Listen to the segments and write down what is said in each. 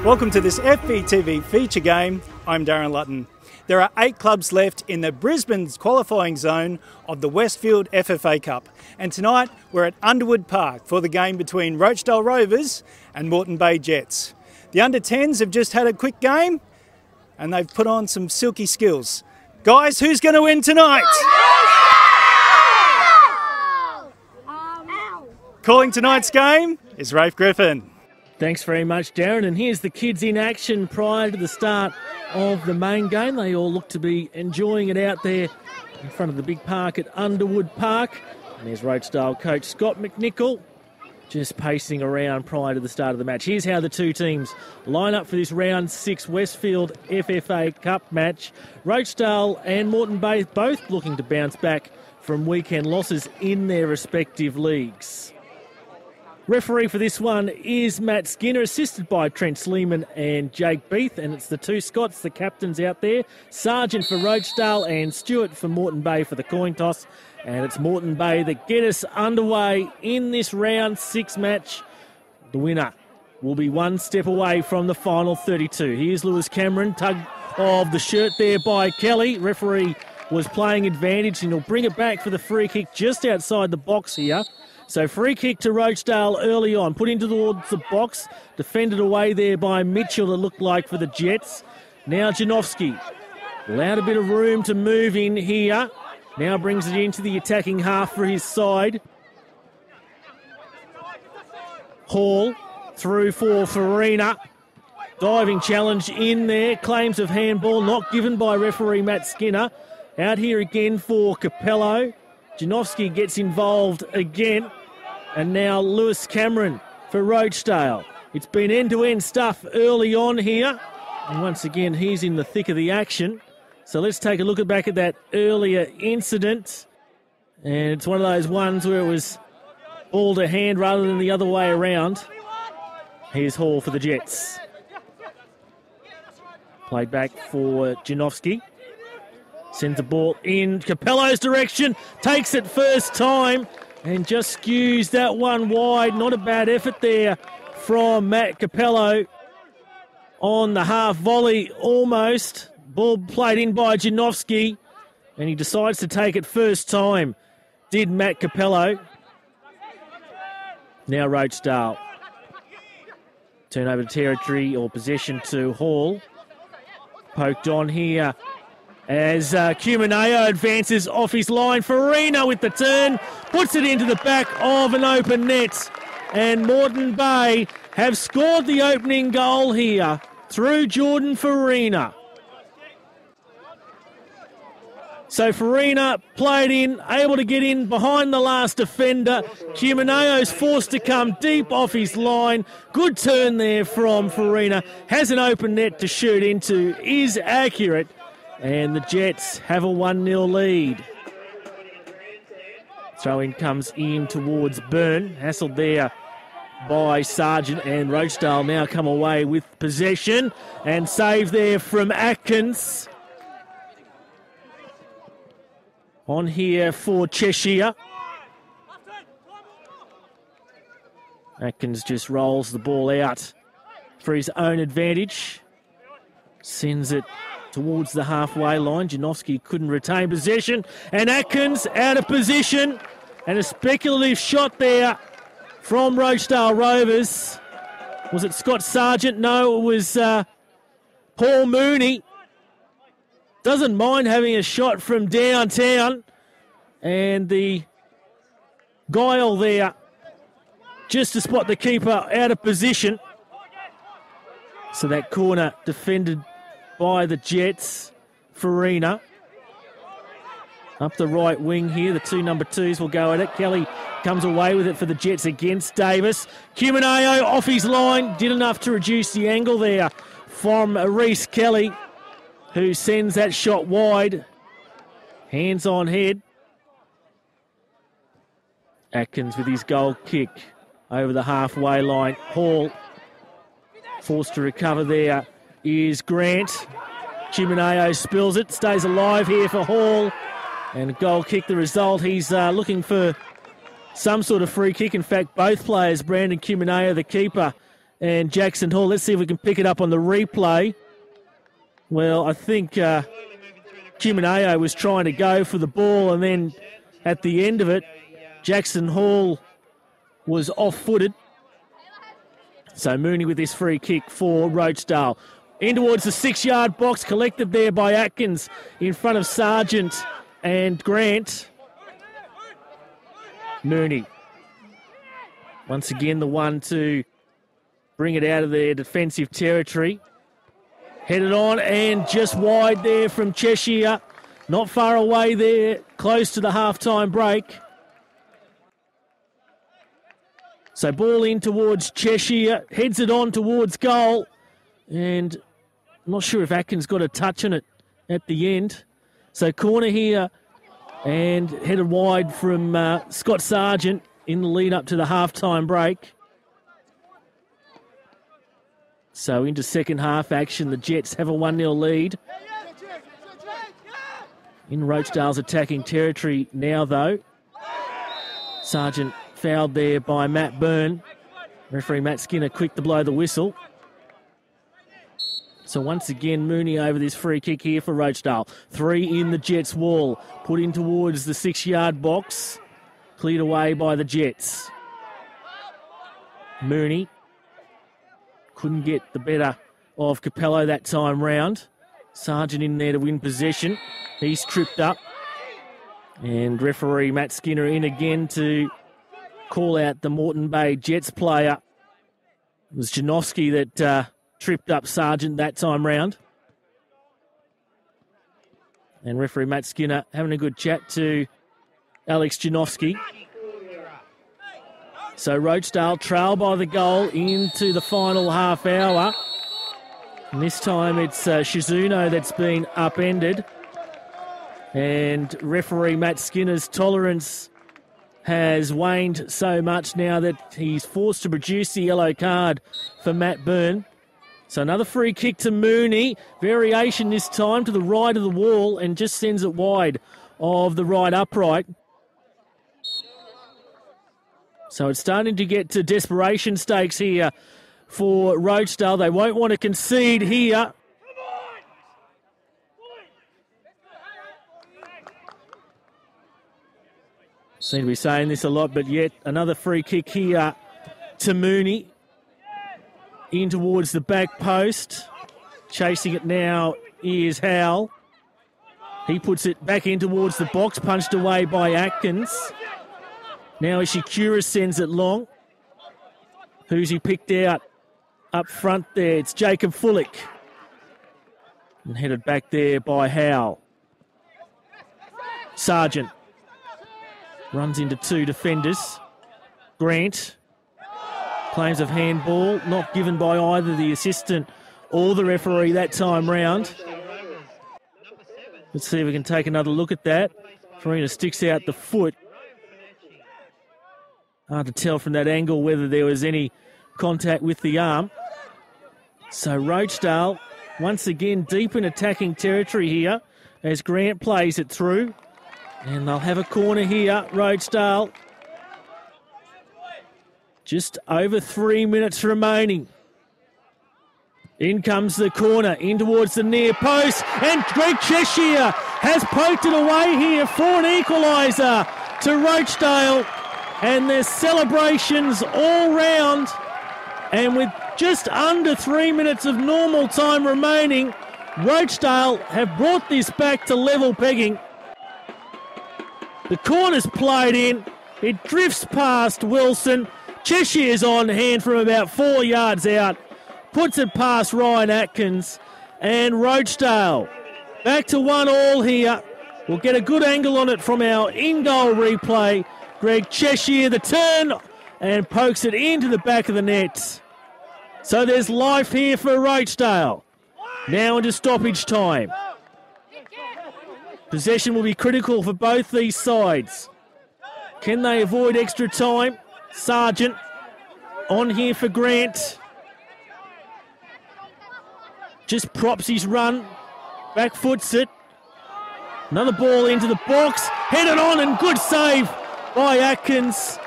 Welcome to this FBTV feature game. I'm Darren Lutton. There are 8 clubs left in the Brisbane's qualifying zone of the Westfield FFA Cup. And tonight we're at Underwood Park for the game between Rochedale Rovers and Moreton Bay Jets. The under-10s have just had a quick game and they've put on some silky skills. Guys, who's going to win tonight? Calling tonight's game is Rafe Griffin. Thanks very much, Darren. And here's the kids in action prior to the start of the main game. They all look to be enjoying it out there in front of the big park at Underwood Park. And there's Rochedale coach Scott McNichol just pacing around prior to the start of the match. Here's how the two teams line up for this round 6 Westfield FFA Cup match. Rochedale and Moreton Bay both looking to bounce back from weekend losses in their respective leagues. Referee for this one is Matt Skinner, assisted by Trent Sleeman and Jake Beath, and it's the two Scots, the captains out there. Sargent for Rochedale and Stewart for Moreton Bay for the coin toss. And it's Moreton Bay that get us underway in this round 6 match. The winner will be one step away from the final 32. Here's Lewis Cameron, tug of the shirt there by Kelly. Referee was playing advantage and he'll bring it back for the free kick just outside the box here. So free kick to Rochedale early on, put into towards the box, defended away there by Mitchell, it looked like, for the Jets. Now Janowski allowed a bit of room to move in here. Now brings it into the attacking half for his side. Hall through for Farina. Diving challenge in there, claims of handball not given by referee Matt Skinner. Out here again for Capello. Janowski gets involved again. And now Lewis Cameron for Rochedale. It's been end-to-end stuff early on here. And once again, he's in the thick of the action. So let's take a look back at that earlier incident. And it's one of those ones where it was ball to hand rather than the other way around. Here's Hall for the Jets. Played back for Janowski. Sends the ball in Capello's direction. Takes it first time and just skews that one wide. Not a bad effort there from Matt Capello on the half volley almost. Ball played in by Janowski and he decides to take it first time. Did Matt Capello. Now Rochedale. Turn over territory or possession to Hall. Poked on here as Cumineo advances off his line. Farina with the turn, puts it into the back of an open net. And Moreton Bay have scored the opening goal here through Jordan Farina. So Farina played in, able to get in behind the last defender. Cumineo's forced to come deep off his line. Good turn there from Farina. Has an open net to shoot into, is accurate. And the Jets have a 1-0 lead. Throw-in comes in towards Byrne. Hassled there by Sargent, and Rochedale now come away with possession. And save there from Atkins. On here for Cheshire. Atkins just rolls the ball out for his own advantage. Sends it towards the halfway line. Janowski couldn't retain possession. And Atkins out of position. And a speculative shot there from Rochedale Rovers. Was it Scott Sargent? No, it was Paul Mooney. Doesn't mind having a shot from downtown. And the guile there just to spot the keeper out of position. So that corner defended by the Jets. Farina. Up the right wing here. The two number 2s will go at it. Kelly comes away with it for the Jets against Davis. Cumineo off his line. Did enough to reduce the angle there from Reece Kelly, who sends that shot wide. Hands on head. Atkins with his goal kick over the halfway line. Hall forced to recover there is Grant. Cumineo spills it, stays alive here for Hall. And a goal kick the result. He's looking for some sort of free kick. In fact, both players, Brandon Cumineo, the keeper, and Jackson Hall. Let's see if we can pick it up on the replay. Well, I think Cumineo was trying to go for the ball, and then at the end of it, Jackson Hall was off-footed. So Mooney with this free kick for Rochedale. In towards the 6-yard box, collected there by Atkins in front of Sargent and Grant. Mooney. Once again, the one to bring it out of their defensive territory. Headed on and just wide there from Cheshire. Not far away there, close to the half-time break. So ball in towards Cheshire, heads it on towards goal. And I'm not sure if Atkins got a touch on it at the end. So corner here and headed wide from Scott Sargent in the lead up to the half-time break. So into second half action, the Jets have a 1-0 lead. In Rochedale's attacking territory now, though. Sargent fouled there by Matt Byrne. Referee Matt Skinner quick to blow the whistle. So once again, Mooney over this free kick here for Rochedale. 3 in the Jets' wall. Put in towards the 6-yard box. Cleared away by the Jets. Mooney couldn't get the better of Capello that time round. Sargent in there to win possession. He's tripped up. And referee Matt Skinner in again to call out the Moreton Bay Jets player. It was Janowski that tripped up Sargent that time round. And referee Matt Skinner having a good chat to Alex Janowski. So Rochedale trail by the goal into the final half hour. And this time it's Shizuno that's been upended. And referee Matt Skinner's tolerance has waned so much now that he's forced to produce the yellow card for Matt Byrne. So another free kick to Mooney. Variation this time to the right of the wall and just sends it wide of the right upright. So it's starting to get to desperation stakes here for Rochedale. They won't want to concede here. Seem to be saying this a lot, but yet another free kick here to Mooney. In towards the back post. Chasing it now is Howell. He puts it back in towards the box, punched away by Atkins. Now Ishikura sends it long. Who's he picked out up front there? It's Jacob Fullick. And headed back there by Howell. Sargent runs into 2 defenders. Grant. Claims of handball, not given by either the assistant or the referee that time round. Let's see if we can take another look at that. Farina sticks out the foot. Hard to tell from that angle whether there was any contact with the arm. So Rochedale, once again, deep in attacking territory here as Grant plays it through. And they'll have a corner here, Rochedale. Just over 3 minutes remaining. In comes the corner, in towards the near post, and Greg Cheshire has poked it away here for an equaliser to Rochedale. And there's celebrations all round. And with just under 3 minutes of normal time remaining, Rochedale have brought this back to level pegging. The corner's played in. It drifts past Wilson. Cheshire's on hand from about 4 yards out. Puts it past Ryan Atkins. And Rochedale back to 1-1 here. We'll get a good angle on it from our in-goal replay. Greg Cheshire, the turn, and pokes it into the back of the net. So there's life here for Rochedale. Now into stoppage time. Possession will be critical for both these sides. Can they avoid extra time? Sargent on here for Grant. Just props his run. Back foots it. Another ball into the box. Headed on and good save by Atkins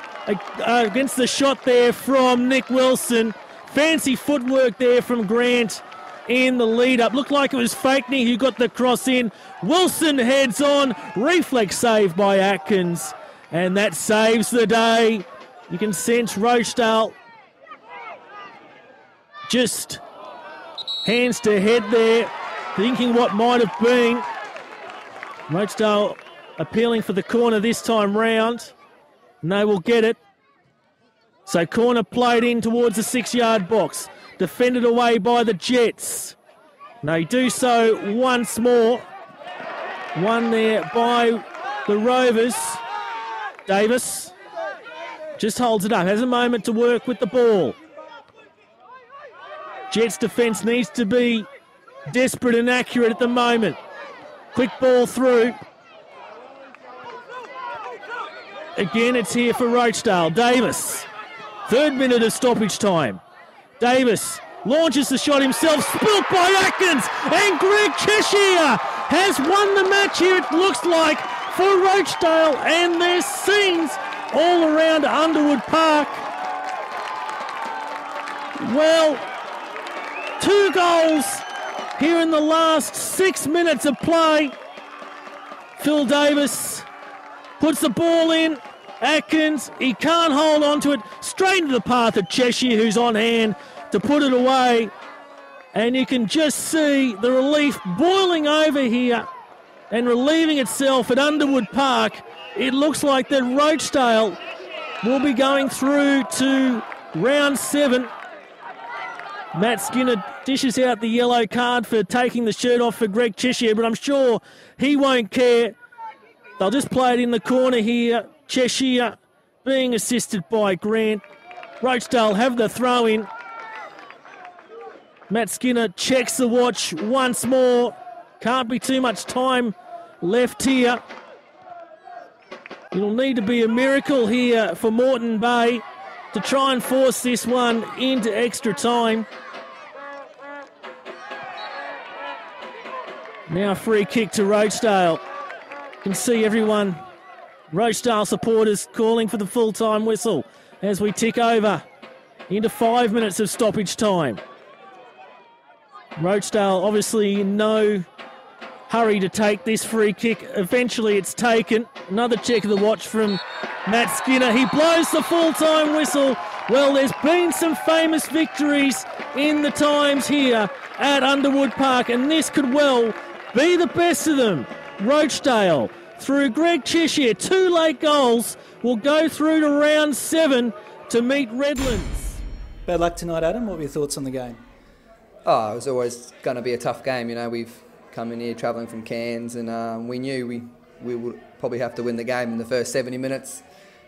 against the shot there from Nick Wilson. Fancy footwork there from Grant in the lead-up. Looked like it was Fakeney who got the cross in. Wilson heads on. Reflex save by Atkins. And that saves the day. You can sense Rochedale just hands to head there, thinking what might have been. Rochedale appealing for the corner this time round. And they will get it. So corner played in towards the 6-yard box. Defended away by the Jets. And they do so once more. One there by the Rovers. Davis just holds it up. Has a moment to work with the ball. Jets defence needs to be desperate and accurate at the moment. Quick ball through. Again, it's here for Rochedale. Davis. 3rd minute of stoppage time. Davis launches the shot himself, spilt by Atkins, and Greg Cheshire has won the match here, it looks like, for Rochedale, and there's scenes all around Underwood Park. Well, 2 goals here in the last 6 minutes of play. Phil Davis puts the ball in. Atkins, he can't hold on to it. Straight into the path of Cheshire, who's on hand to put it away. And you can just see the relief boiling over here and relieving itself at Underwood Park. It looks like that Rochedale will be going through to round 7. Matt Skinner dishes out the yellow card for taking the shirt off for Greg Cheshire, but I'm sure he won't care. They'll just play it in the corner here. Cheshire being assisted by Grant. Rochedale have the throw in. Matt Skinner checks the watch once more. Can't be too much time left here. It'll need to be a miracle here for Moreton Bay to try and force this one into extra time. Now free kick to Rochedale. You can see everyone, Rochedale supporters, calling for the full-time whistle as we tick over into 5 minutes of stoppage time. Rochedale obviously in no hurry to take this free kick. Eventually it's taken. Another check of the watch from Matt Skinner. He blows the full-time whistle. Well, there's been some famous victories in the times here at Underwood Park, and this could well be the best of them. Rochedale, through Greg Cheshire, 2 late goals, will go through to round 7 to meet Redlands. Bad luck tonight, Adam. What were your thoughts on the game? Oh, it was always going to be a tough game. You know, we've come in here travelling from Cairns, and we knew we would probably have to win the game in the first 70 minutes.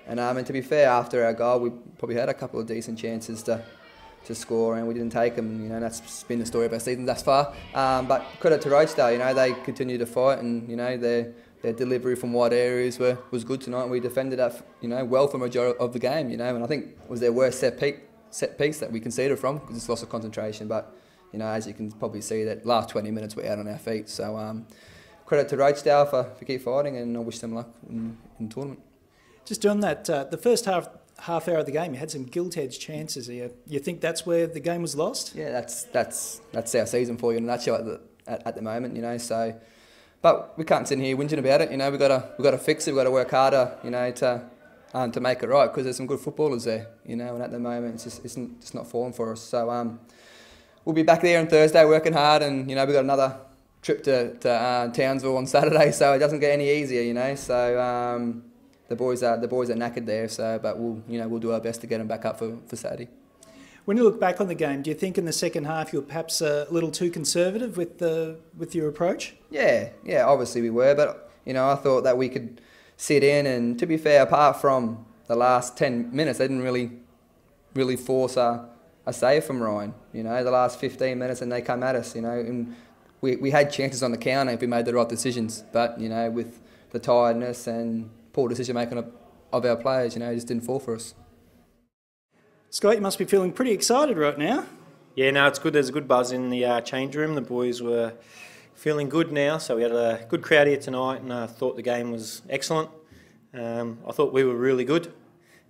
And to be fair, after our goal, we probably had a couple of decent chances to score, and we didn't take them. You know, that's been the story of our season thus far. But credit to Rochedale. You know, they continue to fight, and you know their delivery from wide areas was good tonight. We defended that well for the majority of the game. You know, and I think it was their worst set piece that we conceded from because it's loss of concentration. But you know, as you can probably see, that last 20 minutes we're out on our feet. So credit to Rochedale for keep fighting, and I wish them luck in the tournament. Just on that, the first half hour of the game, you had some gilt-edged chances here. You think that's where the game was lost? Yeah, that's our season for you in a nutshell at the moment. You know, so but we can't sit here whinging about it. You know, we got to fix it. We got to work harder. You know, to make it right because there's some good footballers there. You know, and at the moment it's not falling for us. So we'll be back there on Thursday working hard, and you know we got another trip to Townsville on Saturday, so it doesn't get any easier. You know, so. The boys are knackered there, so but we'll do our best to get them back up for Saturday. When you look back on the game, do you think in the second half you were perhaps a little too conservative with your approach? Yeah, obviously we were, but you know I thought that we could sit in, and to be fair, apart from the last 10 minutes, they didn't really force a save from Ryan. You know, the last 15 minutes, and they come at us. You know, and we had chances on the counter if we made the right decisions, but you know with the tiredness and poor decision making of our players, you know, it just didn't fall for us. Scott, you must be feeling pretty excited right now. Yeah, no, it's good. There's a good buzz in the change room. The boys were feeling good now, so we had a good crowd here tonight, and I thought the game was excellent. I thought we were really good.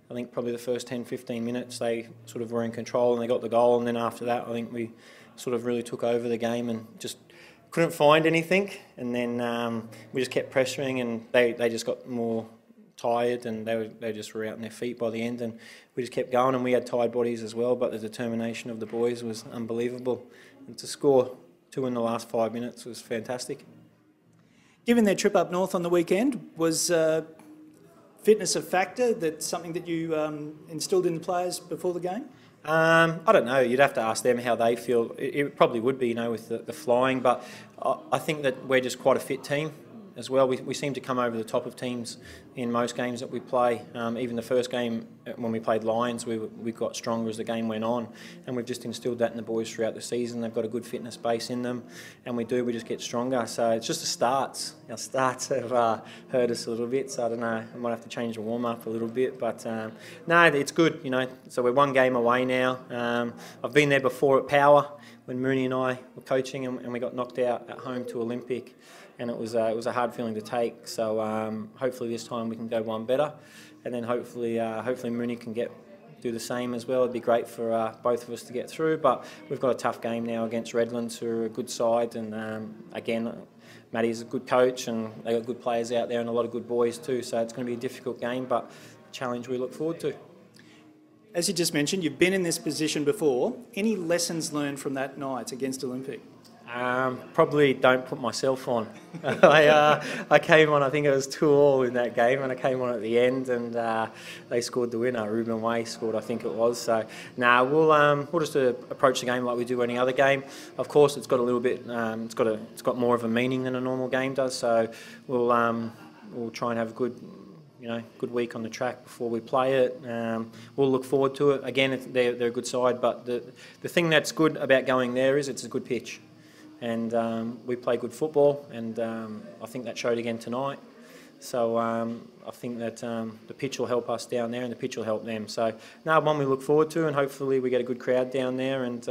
I think probably the first 10-15 minutes they sort of were in control and they got the goal, and then after that I think we sort of really took over the game and just couldn't find anything, and then we just kept pressuring, and they just got more tired, and they just were out on their feet by the end, and we just kept going, and we had tired bodies as well, but the determination of the boys was unbelievable, and to score 2 in the last 5 minutes was fantastic. Given their trip up north on the weekend, was fitness a factor? That's something that you instilled in the players before the game? I don't know. You'd have to ask them how they feel. It probably would be, with the flying, but I think that we're just quite a fit team as well. We seem to come over the top of teams in most games that we play. Even the first game when we played Lions, we got stronger as the game went on, and we've just instilled that in the boys throughout the season. They've got a good fitness base in them, and we just get stronger. So it's just the starts. Our starts have hurt us a little bit, so I don't know. I might have to change the warm-up a little bit, but no, it's good, So we're 1 game away now. I've been there before at Power when Mooney and I were coaching, and we got knocked out at home to Olympic. And it was a hard feeling to take. So hopefully this time we can go 1 better, and then hopefully Mooney can do the same as well. It'd be great for both of us to get through. But we've got a tough game now against Redlands, who are a good side, and again, Matty's a good coach, and they got good players out there and a lot of good boys too. So it's going to be a difficult game, but a challenge we look forward to. As you just mentioned, you've been in this position before. Any lessons learned from that night against Olympic? Probably don't put myself on. I came on, I think it was 2-2 in that game, and I came on at the end, and they scored the winner. Ruben Way scored, I think it was. So, we'll just approach the game like we do any other game. Of course, it's got a little bit, it's got more of a meaning than a normal game does. So we'll try and have a good week on the track before we play it. We'll look forward to it. Again, they're a good side, but the thing that's good about going there is it's a good pitch. And we play good football, and I think that showed again tonight. So I think that the pitch will help us down there, and the pitch will help them. So one we look forward to, and hopefully we get a good crowd down there. And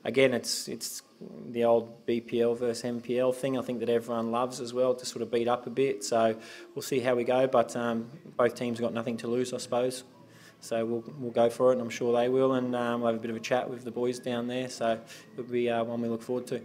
again, it's the old BPL versus MPL thing. I think that everyone loves as well, to sort of beat up a bit. So we'll see how we go. But both teams have got nothing to lose, I suppose. So we'll go for it, and I'm sure they will. And we'll have a bit of a chat with the boys down there. So it'll be one we look forward to.